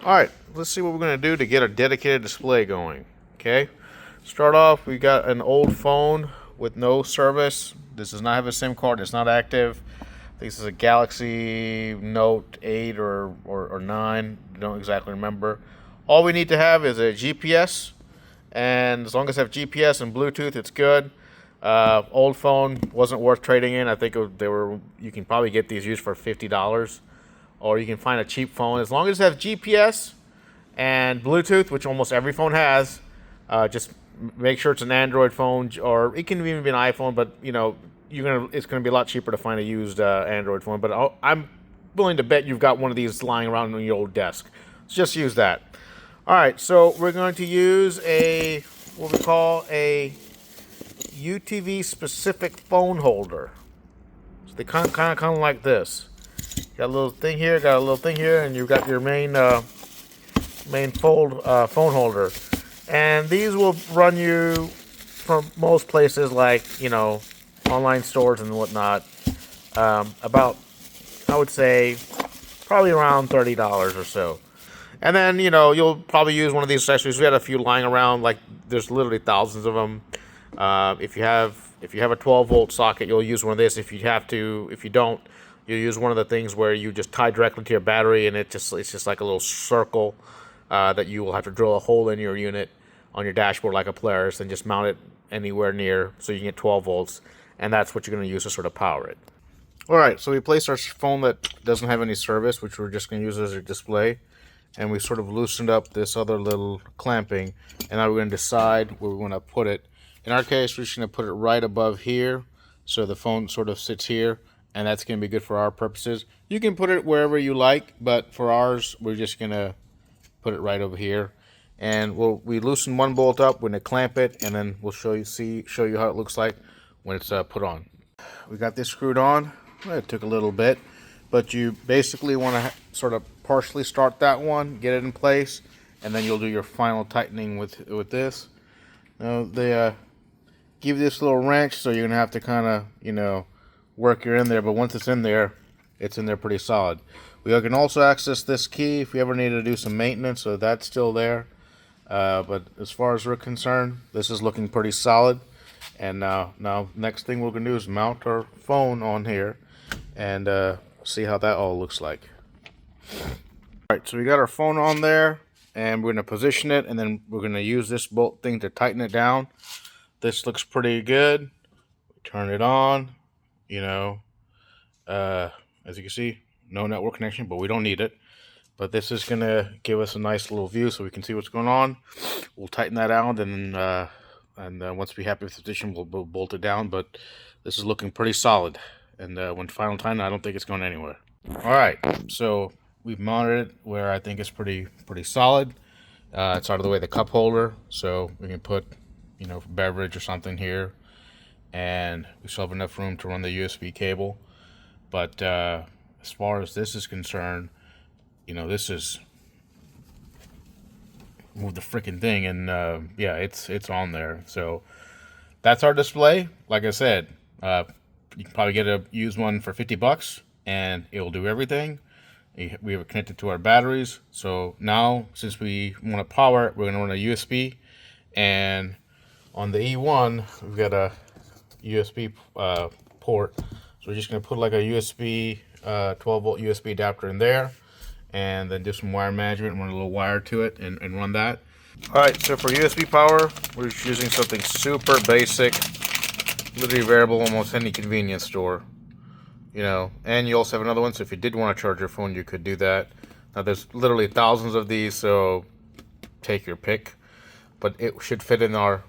Alright, let's see what we're going to do to get a dedicated display going. Okay, start off, we got an old phone with no service. This does not have a SIM card, it's not active. I think this is a Galaxy Note 8 or 9, don't exactly remember. All we need to have is a GPS, and as long as I have GPS and Bluetooth, it's good. Old phone wasn't worth trading in. I think they were. You can probably get these used for $50, or you can find a cheap phone as long as it has GPS and Bluetooth, which almost every phone has. Just make sure it's an Android phone, or it can even be an iPhone. But it's gonna be a lot cheaper to find a used Android phone. But I'm willing to bet you've got one of these lying around on your old desk. So just use that. All right, so we're going to use what we call a UTV specific phone holder. So they kind of like this. Got a little thing here, got a little thing here, and you've got your main phone holder. And these will run you from most places like online stores and whatnot. About, I would say, probably around $30 or so. And then, you'll probably use one of these accessories. We had a few lying around, like there's literally thousands of them. If you have a 12-volt socket, you'll use one of this. If you don't, you use one of the things where you just tie directly to your battery, and it's just like a little circle that you will have to drill a hole in your unit on your dashboard like a Polaris, and just mount it anywhere near so you can get 12 volts, and that's what you're going to use to sort of power it. All right, so we placed our phone that doesn't have any service, which we're just going to use as a display. And we sort of loosened up this other little clamping, and now we're going to decide where we want to put it. In our case, we're just going to put it right above here, so the phone sort of sits here, and that's going to be good for our purposes. You can put it wherever you like, but for ours, we're just going to put it right over here. And we loosen one bolt up, we're going to clamp it, and then we'll show you how it looks like when it's put on. We got this screwed on. It took a little bit, but you basically want to sort of partially start that one, get it in place, and then you'll do your final tightening with this. Now they give you this little wrench, so you're gonna have to kind of work your in there. But once it's in there pretty solid. We can also access this key if we ever need to do some maintenance, so that's still there. But as far as we're concerned, this is looking pretty solid. And now next thing we're gonna do is mount our phone on here and see how that all looks like. Alright, so we got our phone on there, and we're going to position it, and then we're going to use this bolt thing to tighten it down. This looks pretty good. Turn it on, as you can see, no network connection, but we don't need it. But this is going to give us a nice little view so we can see what's going on. We'll tighten that out, and once we're happy with the position, we'll bolt it down. But this is looking pretty solid, and when final time, I don't think it's going anywhere. Alright, so we've mounted it where I think it's pretty solid. It's out of the way of the cup holder, so we can put, beverage or something here, and we still have enough room to run the USB cable. But as far as this is concerned, this is move the freaking thing, and yeah, it's on there. So that's our display. Like I said, you can probably get a used one for $50, and it'll do everything. We have it connected to our batteries. So now, since we want to power it, we're going to run a USB. And on the E1, we've got a USB port. So we're just going to put like a USB 12-volt USB adapter in there, and then do some wire management, run a little wire to it, and run that. All right, so for USB power, we're just using something super basic, literally available almost any convenience store. And you also have another one, so if you did want to charge your phone, you could do that. Now there's literally thousands of these, so take your pick, but it should fit in our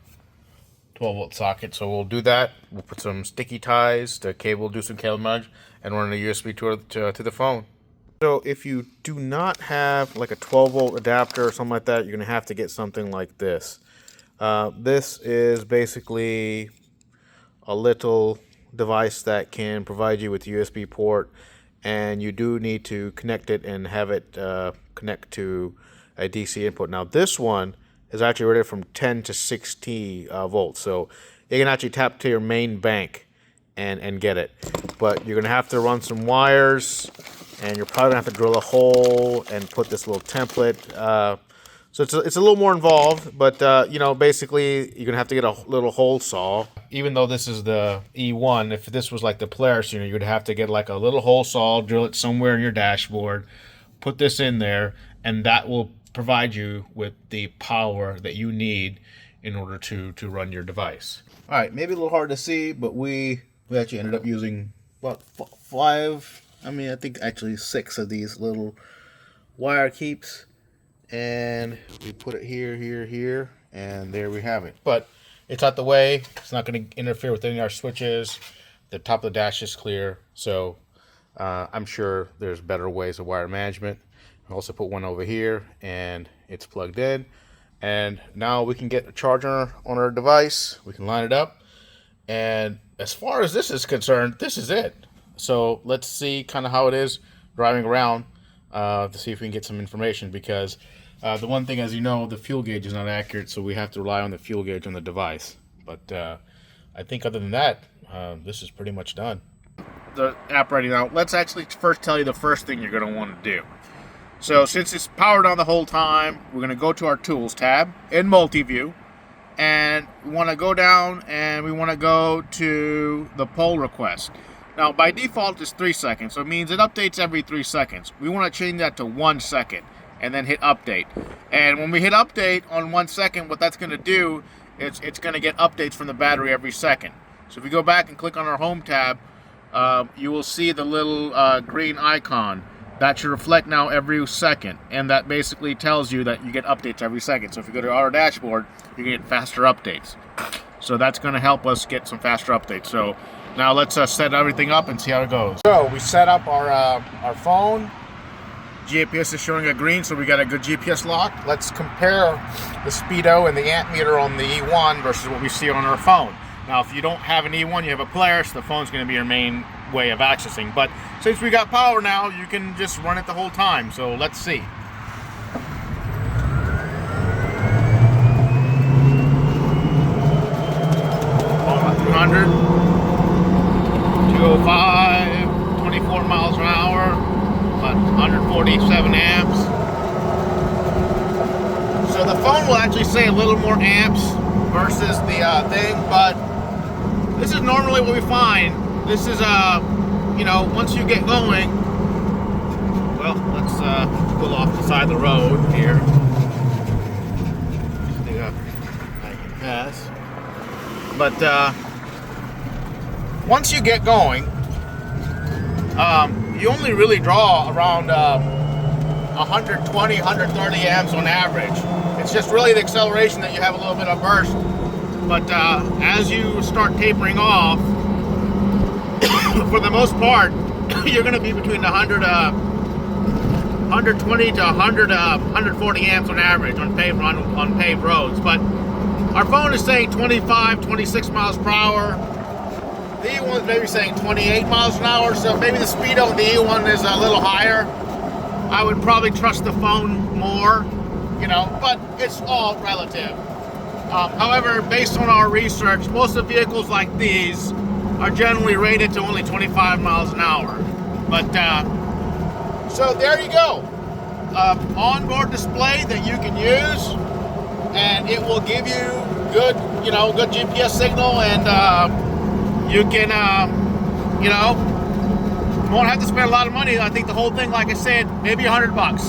12-volt socket. So we'll do that. We'll put some sticky ties to cable, do some cable manage, and run a USB to the phone. So if you do not have like a 12-volt adapter or something like that, you're gonna have to get something like this. This is basically a little device that can provide you with a USB port, and you do need to connect it and have it connect to a DC input. Now this one is actually rated from 10 to 60 volts, so you can actually tap to your main bank and get it. But you're gonna have to run some wires and you're probably gonna have to drill a hole and put this little template. So it's a little more involved, but you know, basically you're gonna have to get a little hole saw. Even though this is the E1, if this was like the Polaris unit, you'd have to get like a little hole saw, drill it somewhere in your dashboard, put this in there, and that will provide you with the power that you need in order to run your device. All right, maybe a little hard to see, but we actually ended up using about 5, I think actually 6 of these little wire keeps, and we put it here, and there we have it. But it's out the way. It's not going to interfere with any of our switches. The top of the dash is clear, so I'm sure there's better ways of wire management. I also put one over here, and it's plugged in. And now we can get a charger on our device. We can line it up. And as far as this is concerned, this is it. So let's see kind of how it is driving around to see if we can get some information, because the one thing, as you know, the fuel gauge is not accurate, so we have to rely on the fuel gauge on the device. But I think other than that, this is pretty much done. The app ready now. Let's actually first tell you the first thing you're going to want to do. So since it's powered on the whole time, we're going to go to our Tools tab in Multi-View, and we want to go down and we want to go to the pull request. Now, by default, it's 3 seconds, so it means it updates every 3 seconds. We want to change that to 1 second and then hit update. And when we hit update on 1 second, what that's going to do is it's going to get updates from the battery every second. So if we go back and click on our Home tab, you will see the little green icon. That should reflect now every second, and that basically tells you that you get updates every second. So if you go to our dashboard, you can get faster updates. So that's going to help us get some faster updates. So now let's set everything up and see how it goes. So we set up our phone. GPS is showing a green, so we got a good GPS lock. Let's compare the speedo and the amp meter on the E1 versus what we see on our phone. Now, if you don't have an E1, you have a Polaris, the phone's going to be your main way of accessing. But since we got power now, you can just run it the whole time. So let's see. 300, 205, 24 miles an hour, about 147 amps. So the phone will actually say a little more amps versus the thing, but this is normally what we find. This is, you know, once you get going, well, let's pull off the side of the road here. See if I can pass. But once you get going, you only really draw around 120, 130 amps on average. It's just really the acceleration that you have a little bit of burst. But as you start tapering off, for the most part, you're going to be between 120 to 140 amps on average on paved roads. But our phone is saying 25, 26 miles per hour. The E1 is maybe saying 28 miles an hour, so maybe the speedo on the E1 is a little higher. I would probably trust the phone more, you know, but it's all relative. However, based on our research, most of the vehicles like these are generally rated to only 25 miles an hour. But, so there you go. Onboard display that you can use, and it will give you good, you know, good GPS signal, and you can, you know, won't have to spend a lot of money. I think the whole thing, like I said, maybe $100 bucks.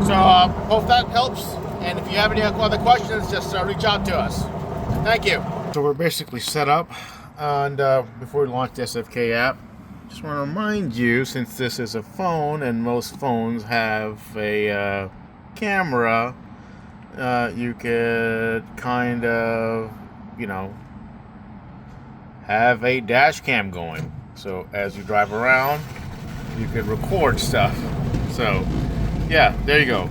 So hope that helps. And if you have any other questions, just reach out to us. Thank you. So we're basically set up, and before we launch the SFK app, just want to remind you, since this is a phone and most phones have a camera, you could kind of, you know, have a dash cam going. So as you drive around, you could record stuff. So yeah, there you go.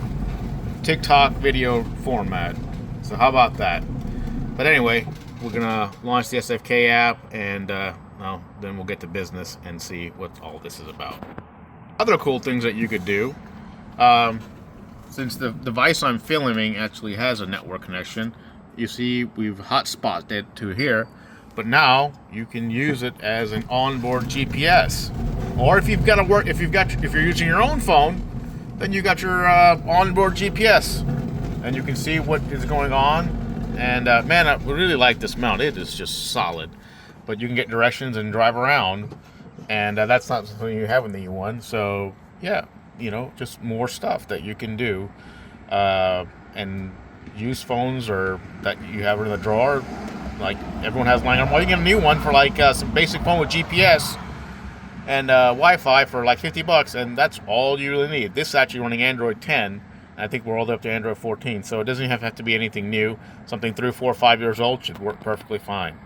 TikTok video format. So how about that? But anyway, we're gonna launch the SFK app, and well, then we'll get to business and see what all this is about. Other cool things that you could do, since the device I'm filming actually has a network connection, you see we've hotspotted it to here, but now you can use it as an onboard GPS. Or if you've got to work, if you're using your own phone, then you got your onboard GPS, and you can see what is going on. And man, I really like this mount. It is just solid. But you can get directions and drive around, and that's not something you have in the U1. So yeah, just more stuff that you can do, and use phones or that you have in the drawer, like everyone has lying on. Well, you get a new one for like some basic phone with GPS and Wi-Fi for like $50, and that's all you really need. This is actually running Android 10, and I think we're all the way up to Android 14, so it doesn't have to be anything new. Something 3, 4, 5 years old should work perfectly fine.